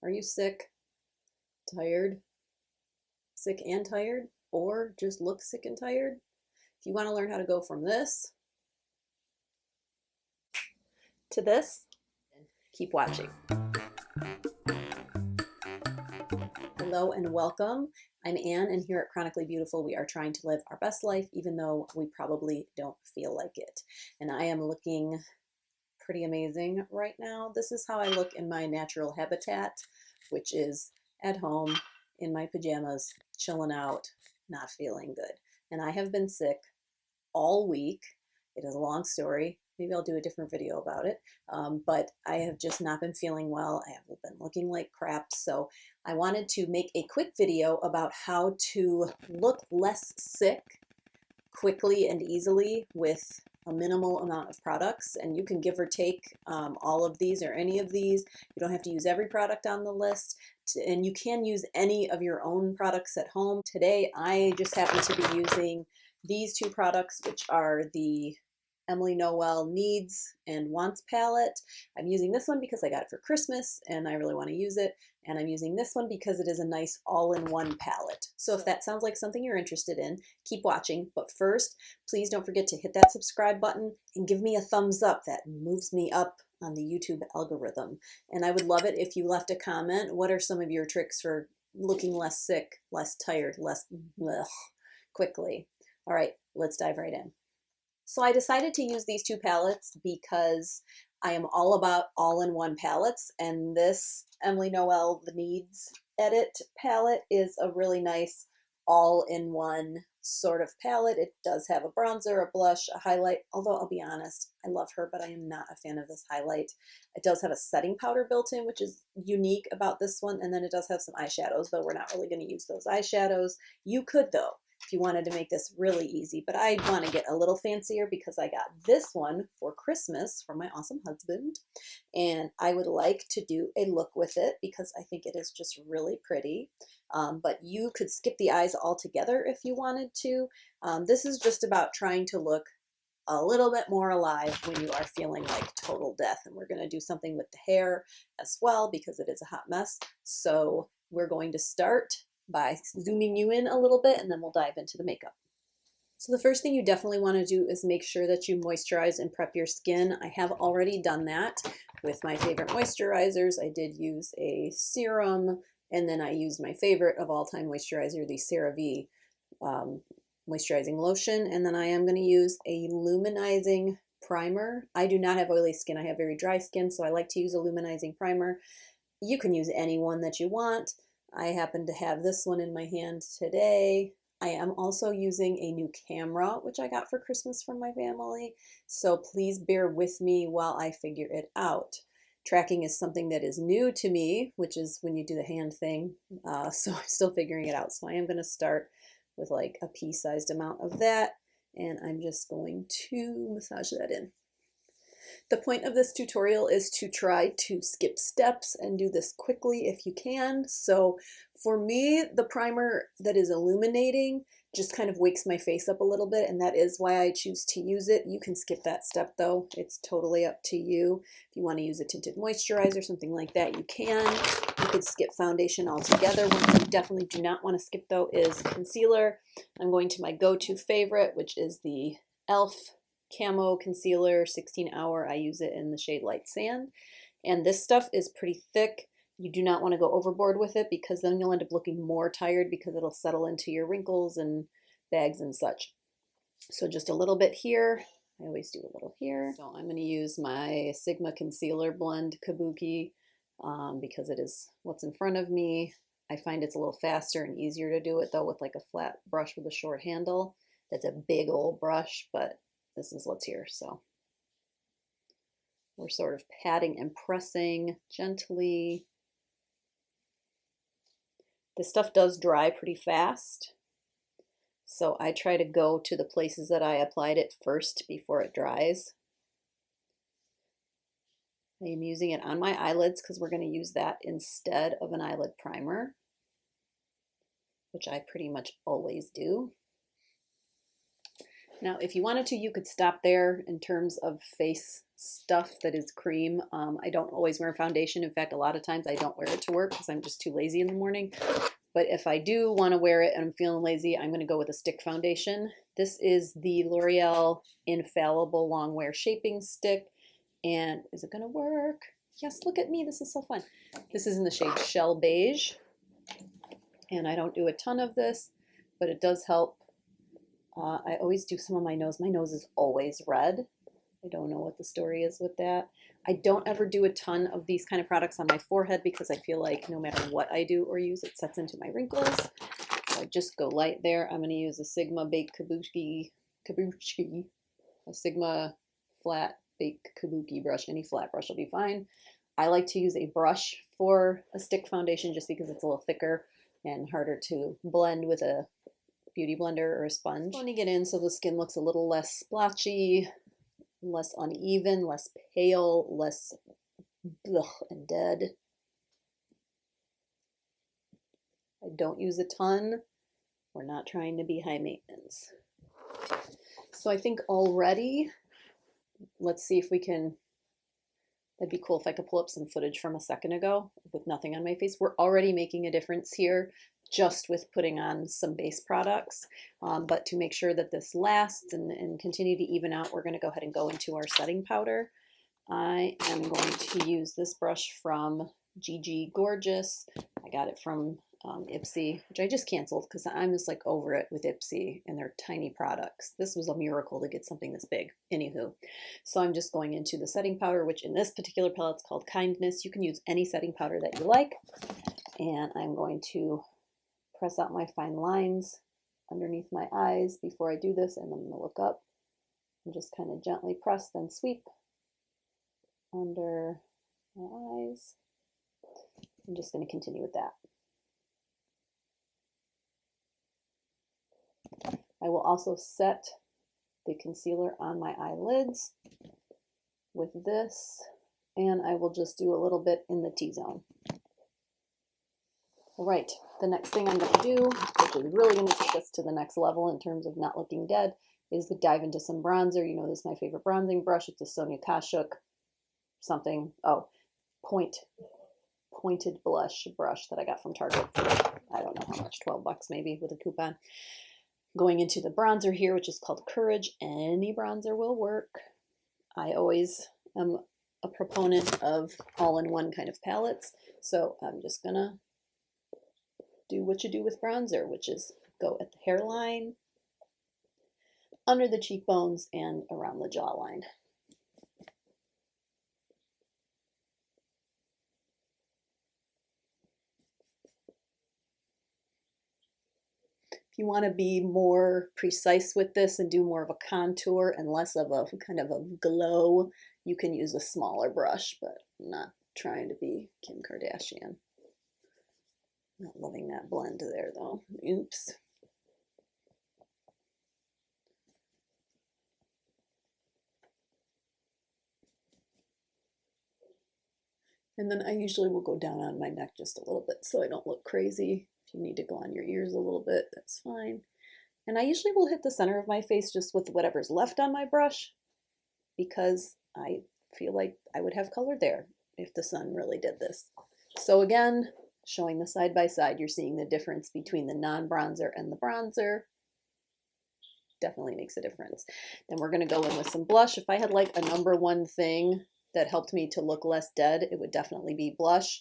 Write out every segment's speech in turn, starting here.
Are you sick, tired, sick and tired, or just look sick and tired? If you want to learn how to go from this to this, keep watching. Hello and welcome. I'm Anne, and here at Chronically Beautiful, we are trying to live our best life, even though we probably don't feel like it. And I am looking pretty amazing right now. This is how I look in my natural habitat, which is at home in my pajamas, chilling out, not feeling good. And I have been sick all week. It is a long story. Maybe I'll do a different video about it. But I have just not been feeling well. I have been looking like crap. So I wanted to make a quick video about how to look less sick quickly and easily with a minimal amount of products. And you can give or take all of these or any of these. You don't have to use every product on the list. And you can use any of your own products at home. Today, I just happen to be using these two products, which are the Emily Noel Needs and Wants palette. I'm using this one because I got it for Christmas and I really want to use it. And I'm using this one because it is a nice all-in-one palette. So if that sounds like something you're interested in, keep watching. But first, please don't forget to hit that subscribe button and give me a thumbs up. That moves me up on the YouTube algorithm. And I would love it if you left a comment. What are some of your tricks for looking less sick, less tired, less quickly? All right, let's dive right in. So I decided to use these two palettes because I am all about all-in-one palettes, and this Emily Noel The Needs Edit palette is a really nice all-in-one sort of palette. It does have a bronzer, a blush, a highlight, although I'll be honest, I love her, but I am not a fan of this highlight. It does have a setting powder built in, which is unique about this one, and then it does have some eyeshadows, though we're not really going to use those eyeshadows. You could, though, if you wanted to make this really easy, but I want to get a little fancier because I got this one for Christmas from my awesome husband, and I would like to do a look with it because I think it is just really pretty. But you could skip the eyes altogether if you wanted to. This is just about trying to look a little bit more alive when you are feeling like total death, and we're going to do something with the hair as well because it is a hot mess. So we're going to start by zooming you in a little bit, and then we'll dive into the makeup. So the first thing you definitely want to do is make sure that you moisturize and prep your skin. I have already done that with my favorite moisturizers. I did use a serum, and then I used my favorite of all time moisturizer, the CeraVe moisturizing lotion, and then I am going to use a luminizing primer. I do not have oily skin. I have very dry skin, so I like to use a luminizing primer. You can use any one that you want. I happen to have this one in my hand today. I am also using a new camera, which I got for Christmas from my family. So please bear with me while I figure it out. Tracking is something that is new to me, which is when you do the hand thing. So I'm still figuring it out. So I am going to start with like a pea-sized amount of that. And I'm just going to massage that in. The point of this tutorial is to try to skip steps and do this quickly if you can. So for me, the primer that is illuminating just kind of wakes my face up a little bit, and that is why I choose to use it. You can skip that step though. It's totally up to you. If you want to use a tinted moisturizer, something like that, you can. You could skip foundation altogether. One thing you definitely do not want to skip though is concealer. I'm going to my go-to favorite, which is the e.l.f. Camo Concealer 16-hour. I use it in the shade Light Sand. And this stuff is pretty thick. You do not want to go overboard with it because then you'll end up looking more tired because it'll settle into your wrinkles and bags and such. So just a little bit here. I always do a little here. So I'm going to use my Sigma Concealer Blend Kabuki because it is what's in front of me. I find it's a little faster and easier to do it though with like a flat brush with a short handle. That's a big old brush, but this is what's here. So we're sort of patting and pressing gently. This stuff does dry pretty fast, so I try to go to the places that I applied it first before it dries. I am using it on my eyelids because we're going to use that instead of an eyelid primer, which I pretty much always do. Now, if you wanted to, you could stop there in terms of face stuff that is cream. I don't always wear foundation. In fact, a lot of times I don't wear it to work because I'm just too lazy in the morning. But if I do want to wear it and I'm feeling lazy, I'm going to go with a stick foundation. This is the L'Oreal Infallible Longwear Shaping Stick. And is it going to work? Yes, look at me. This is so fun. This is in the shade Shell Beige. And I don't do a ton of this, but it does help. I always do some on my nose. My nose is always red. I don't know what the story is with that. I don't ever do a ton of these kind of products on my forehead because I feel like no matter what I do or use, it sets into my wrinkles. So I just go light there. I'm going to use a Sigma Baked Kabuki, a Sigma flat baked kabuki brush. Any flat brush will be fine. I like to use a brush for a stick foundation just because it's a little thicker and harder to blend with a beauty blender or a sponge. Let me get in so the skin looks a little less splotchy, less uneven, less pale, less and dead. I don't use a ton. We're not trying to be high maintenance. So I think already, let's see if we can, that'd be cool if I could pull up some footage from a second ago with nothing on my face. We're already making a difference here just with putting on some base products. But to make sure that this lasts and continue to even out, we're going to go ahead and go into our setting powder. I am going to use this brush from GG Gorgeous. I got it from Ipsy, which I just canceled because I'm just like over it with Ipsy and their tiny products. This was a miracle to get something this big. Anywho, so I'm just going into the setting powder, which in this particular palette is called Kindness. You can use any setting powder that you like. And I'm going to press out my fine lines underneath my eyes before I do this, and I'm going to look up and just kind of gently press, then sweep under my eyes. I'm just going to continue with that. I will also set the concealer on my eyelids with this, and I will just do a little bit in the T-zone. All right, the next thing I'm going to do, which is really going to take us to the next level in terms of not looking dead, is to dive into some bronzer. You know, this is my favorite bronzing brush. It's a Sonia Kashuk something. Oh, pointed blush brush that I got from Target for, I don't know how much, 12 bucks maybe with a coupon. Going into the bronzer here, which is called Courage. Any bronzer will work. I always am a proponent of all-in-one kind of palettes, so I'm just gonna do what you do with bronzer, which is go at the hairline, under the cheekbones, and around the jawline. If you want to be more precise with this and do more of a contour and less of a kind of a glow, you can use a smaller brush, but I'm not trying to be Kim Kardashian. Not loving that blend there though. Oops. And then I usually will go down on my neck just a little bit so I don't look crazy. If you need to go on your ears a little bit, that's fine. And I usually will hit the center of my face just with whatever's left on my brush because I feel like I would have color there if the sun really did this. So again, showing the side by side, you're seeing the difference between the non-bronzer and the bronzer. Definitely makes a difference. Then we're going to go in with some blush. If I had like a number one thing that helped me to look less dead, it would definitely be blush.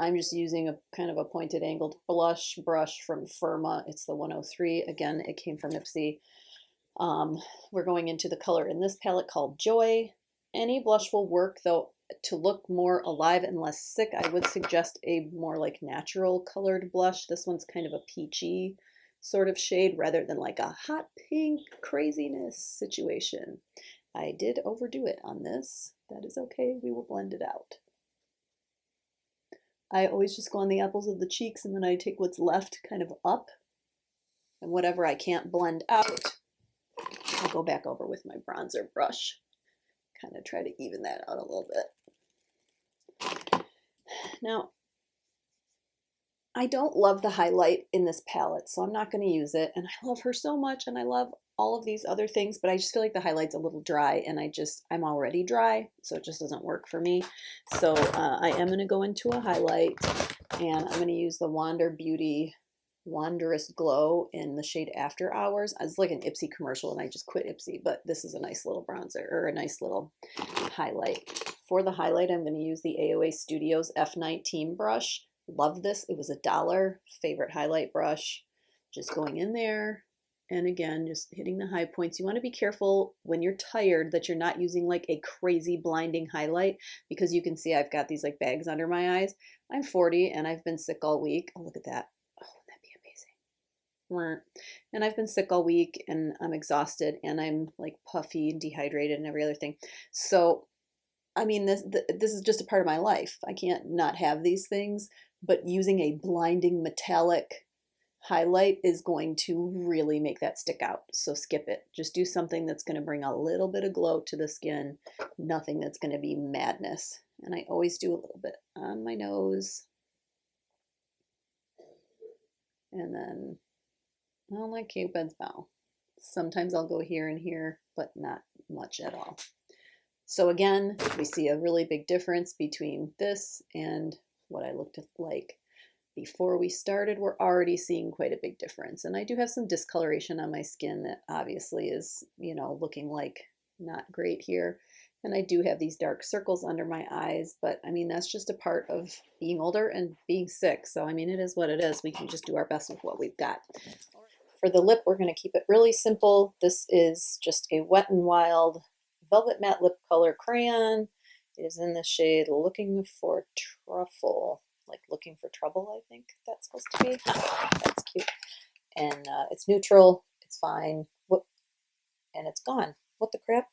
I'm just using a kind of a pointed angled blush brush from Firma. It's the 103. Again, it came from Ipsy. We're going into the color in this palette called Joy. Any blush will work, though to look more alive and less sick, I would suggest a more like natural colored blush. This one's kind of a peachy sort of shade rather than like a hot pink craziness situation. I did overdo it on this. That is okay. We will blend it out. I always just go on the apples of the cheeks and then I take what's left kind of up, and whatever I can't blend out, I'll go back over with my bronzer brush. Kind of try to even that out a little bit. Now, I don't love the highlight in this palette, so I'm not going to use it. And I love her so much, and I love all of these other things, but I just feel like the highlight's a little dry, and I'm already dry, so it just doesn't work for me. So I am going to go into a highlight, and I'm going to use the Wanderous Glow in the shade After Hours. It's like an Ipsy commercial, and I just quit Ipsy, but this is a nice little bronzer, or a nice little highlight. For the highlight, I'm going to use the AOA Studios F19 brush. Love this. It was $1. Favorite highlight brush. Just going in there, and again, just hitting the high points. You want to be careful when you're tired that you're not using like a crazy blinding highlight, because you can see I've got these like bags under my eyes. I'm 40 and I've been sick all week. Oh, look at that. Oh, that'd be amazing. And I've been sick all week, and I'm exhausted, and I'm like puffy and dehydrated and every other thing. So, I mean, this is just a part of my life. I can't not have these things, but using a blinding metallic highlight is going to really make that stick out. So skip it. Just do something that's going to bring a little bit of glow to the skin, nothing that's going to be madness. And I always do a little bit on my nose. And then, well, like Cupid's bow. Sometimes I'll go here and here, but not much at all. So again, we see a really big difference between this and what I looked like before we started. We're already seeing quite a big difference. And I do have some discoloration on my skin that obviously is, you know, looking like not great here. And I do have these dark circles under my eyes, but I mean, that's just a part of being older and being sick. So, I mean, it is what it is. We can just do our best with what we've got. For the lip, we're going to keep it really simple. This is just a Wet n Wild Velvet Matte Lip Color Crayon. It is in the shade Looking for Truffle. Like Looking for Trouble, I think that's supposed to be. That's cute. And it's neutral. It's fine. Whoop. And it's gone. What the crap?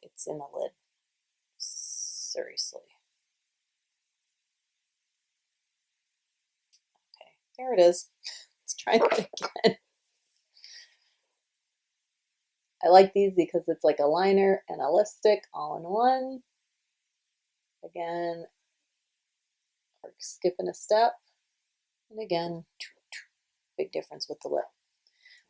It's in the lid. Seriously. Okay, there it is. Let's try that again. I like these because it's like a liner and a lipstick all in one. Again, we're skipping a step. And again, big difference with the lip.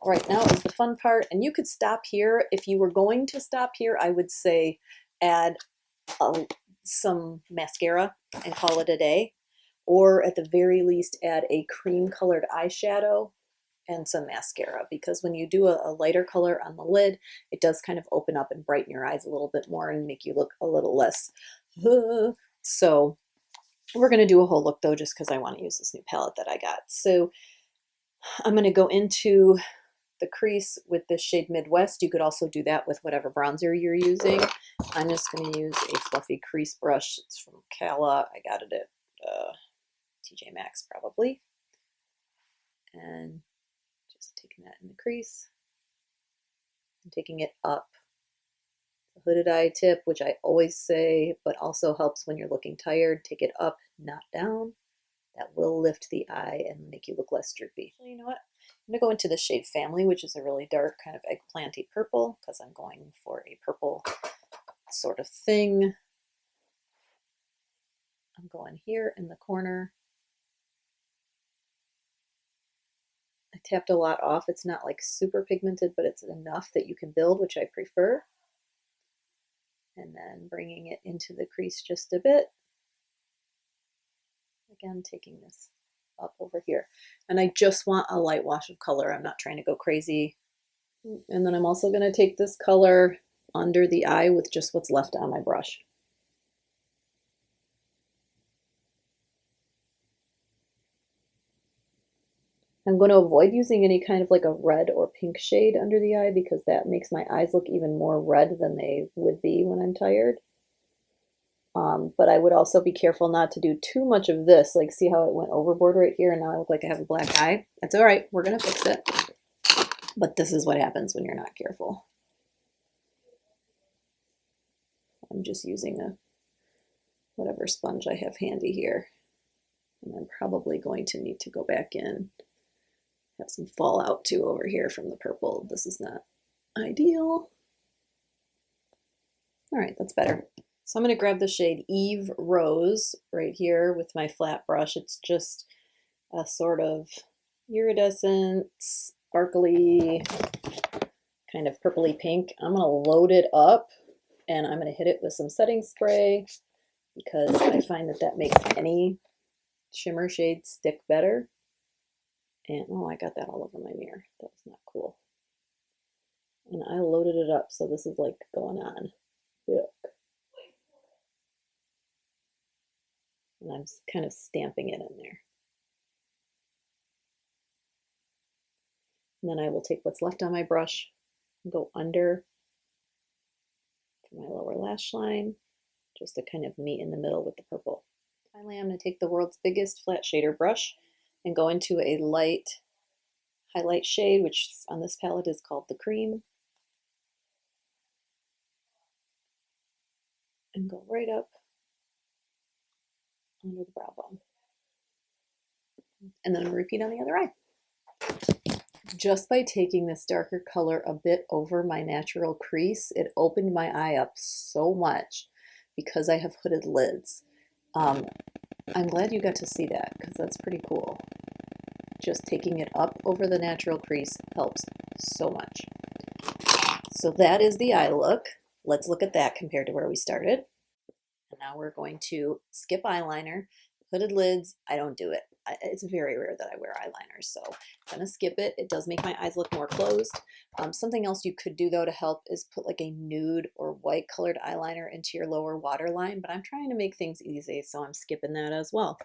All right, now is the fun part, and you could stop here. If you were going to stop here, I would say add some mascara and call it a day, or at the very least add a cream colored eyeshadow and some mascara, because when you do a lighter color on the lid, it does kind of open up and brighten your eyes a little bit more and make you look a little less so we're going to do a whole look though, just because I want to use this new palette that I got. So I'm going to go into the crease with this shade Midwest. You could also do that with whatever bronzer you're using. I'm just going to use a fluffy crease brush. It's from Cala. I got it at TJ Maxx probably. And just taking that in the crease and taking it up. The hooded eye tip, which I always say, but also helps when you're looking tired. Take it up, not down. That will lift the eye and make you look less droopy. Well, you know what? I'm going to go into the shade Family, which is a really dark kind of eggplanty purple, because I'm going for a purple sort of thing. I'm going here in the corner. I tapped a lot off. It's not like super pigmented, but it's enough that you can build, which I prefer. And then bringing it into the crease just a bit. Again, taking this up over here. And I just want a light wash of color. I'm not trying to go crazy. And then I'm also going to take this color under the eye with just what's left on my brush. I'm going to avoid using any kind of like a red or pink shade under the eye, because that makes my eyes look even more red than they would be when I'm tired. But I would also be careful not to do too much of this. Like, see how it went overboard right here, and now I look like I have a black eye? That's all right. We're going to fix it. But this is what happens when you're not careful. I'm just using a whatever sponge I have handy here. And I'm probably going to need to go back in. Have some fallout too over here from the purple. This is not ideal. All right, that's better. So I'm going to grab the shade Eve Rose right here with my flat brush. It's just a sort of iridescent sparkly kind of purpley pink. I'm gonna load it up and I'm gonna hit it with some setting spray because I find that that makes any shimmer shade stick better. And oh, I got that all over my mirror. That was not cool. And I loaded it up, so this is like going on. Look. And I'm kind of stamping it in there. And then I will take what's left on my brush and go under for my lower lash line, just to kind of meet in the middle with the purple. Finally, I'm going to take the world's biggest flat shader brush and go into a light highlight shade, which on this palette is called the Cream, and go right up under the brow bone. And then repeat on the other eye. Just by taking this darker color a bit over my natural crease, it opened my eye up so much because I have hooded lids. I'm glad you got to see that because that's pretty cool. Just taking it up over the natural crease helps so much. So that is the eye look. Let's look at that compared to where we started. And now we're going to skip eyeliner. Hooded lids, I don't do it. It's very rare that I wear eyeliners, so I'm gonna skip it. It does make my eyes look more closed. Something else you could do though to help is put like a nude or white colored eyeliner into your lower waterline, but I'm trying to make things easy, so I'm skipping that as well.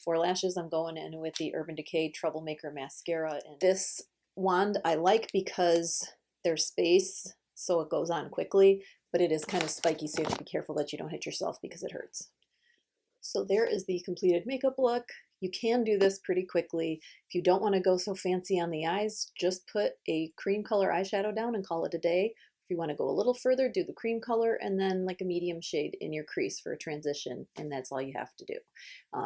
For lashes, I'm going in with the Urban Decay Troublemaker Mascara. And this wand I like because there's space, so it goes on quickly, but it is kind of spiky, so you have to be careful that you don't hit yourself because it hurts. So there is the completed makeup look. You can do this pretty quickly. If you don't want to go so fancy on the eyes, just put a cream color eyeshadow down and call it a day. If you want to go a little further, do the cream color and then like a medium shade in your crease for a transition, and that's all you have to do.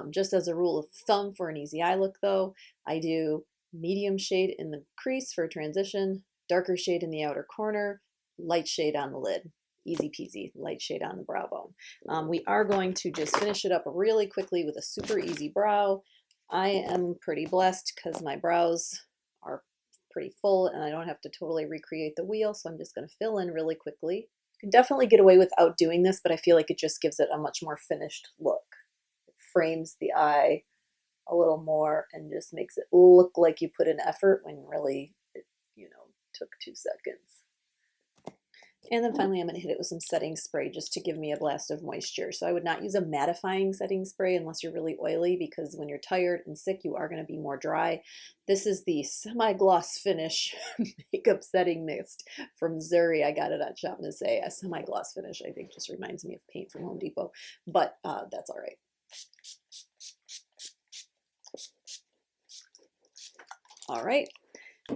Just as a rule of thumb for an easy eye look though, I do medium shade in the crease for a transition, darker shade in the outer corner, light shade on the lid. Easy peasy, light shade on the brow bone. We are going to just finish it up really quickly with a super easy brow. I am pretty blessed because my brows are pretty full and I don't have to totally recreate the wheel, so I'm just going to fill in really quickly. You can definitely get away without doing this, but I feel like it just gives it a much more finished look. It frames the eye a little more and just makes it look like you put in effort when really it, took 2 seconds. And then finally, I'm going to hit it with some setting spray just to give me a blast of moisture. So I would not use a mattifying setting spray unless you're really oily, because when you're tired and sick, you are going to be more dry. This is the semi-gloss finish makeup setting mist from Suri. I got it at Shop Miss A. A semi-gloss finish, I think, just reminds me of paint from Home Depot, but that's all right. All right.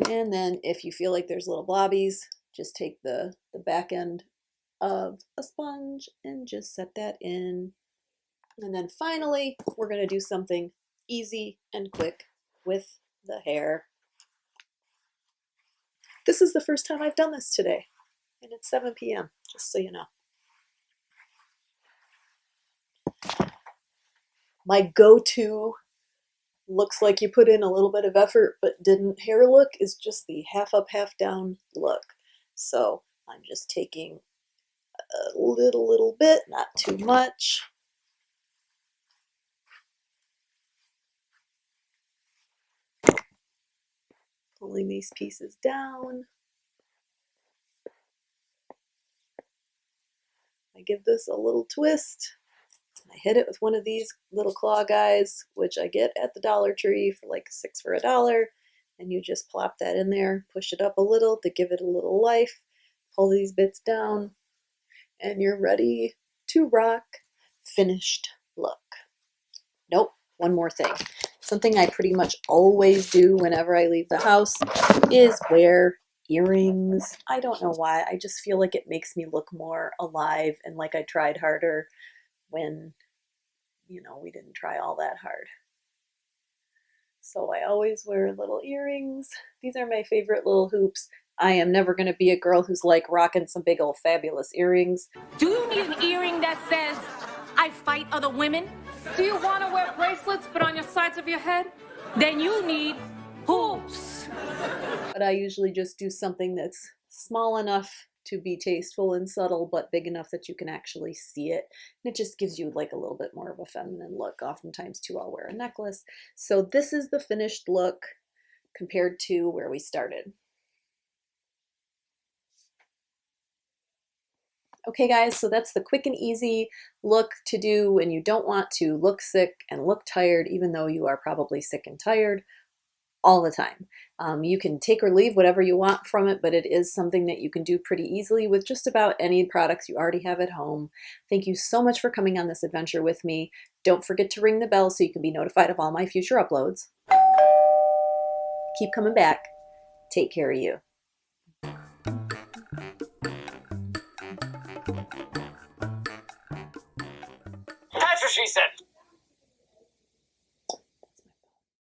And then if you feel like there's little blobbies, just take the back end of a sponge and just set that in. And then finally, we're going to do something easy and quick with the hair. This is the first time I've done this today, and it's 7 p.m., just so you know. My go-to looks like you put in a little bit of effort but didn't hair look is just the half up, half down look. So I'm just taking a little bit, not too much. Pulling these pieces down. I give this a little twist. I hit it with one of these little claw guys, which I get at the Dollar Tree for like 6 for $1. And you just plop that in there, push it up a little to give it a little life, pull these bits down, and you're ready to rock. Finished look. Nope, one more thing. Something I pretty much always do whenever I leave the house is wear earrings. I don't know why. I just feel like it makes me look more alive and like I tried harder when, we didn't try all that hard. So I always wear little earrings. These are my favorite little hoops. I am never going to be a girl who's like rocking some big old fabulous earrings. Do you need an earring that says, I fight other women? Do you want to wear bracelets but on your sides of your head? Then you need hoops. But I usually just do something that's small enough to be tasteful and subtle, but big enough that you can actually see it. And it just gives you like a little bit more of a feminine look. Oftentimes too, I'll wear a necklace. So this is the finished look compared to where we started. Okay guys, so that's the quick and easy look to do when you don't want to look sick and look tired, even though you are probably sick and tired all the time. You can take or leave whatever you want from it, but it is something that you can do pretty easily with just about any products you already have at home. Thank you so much for coming on this adventure with me. Don't forget to ring the bell so you can be notified of all my future uploads. Keep coming back. Take care of you. That's what she said.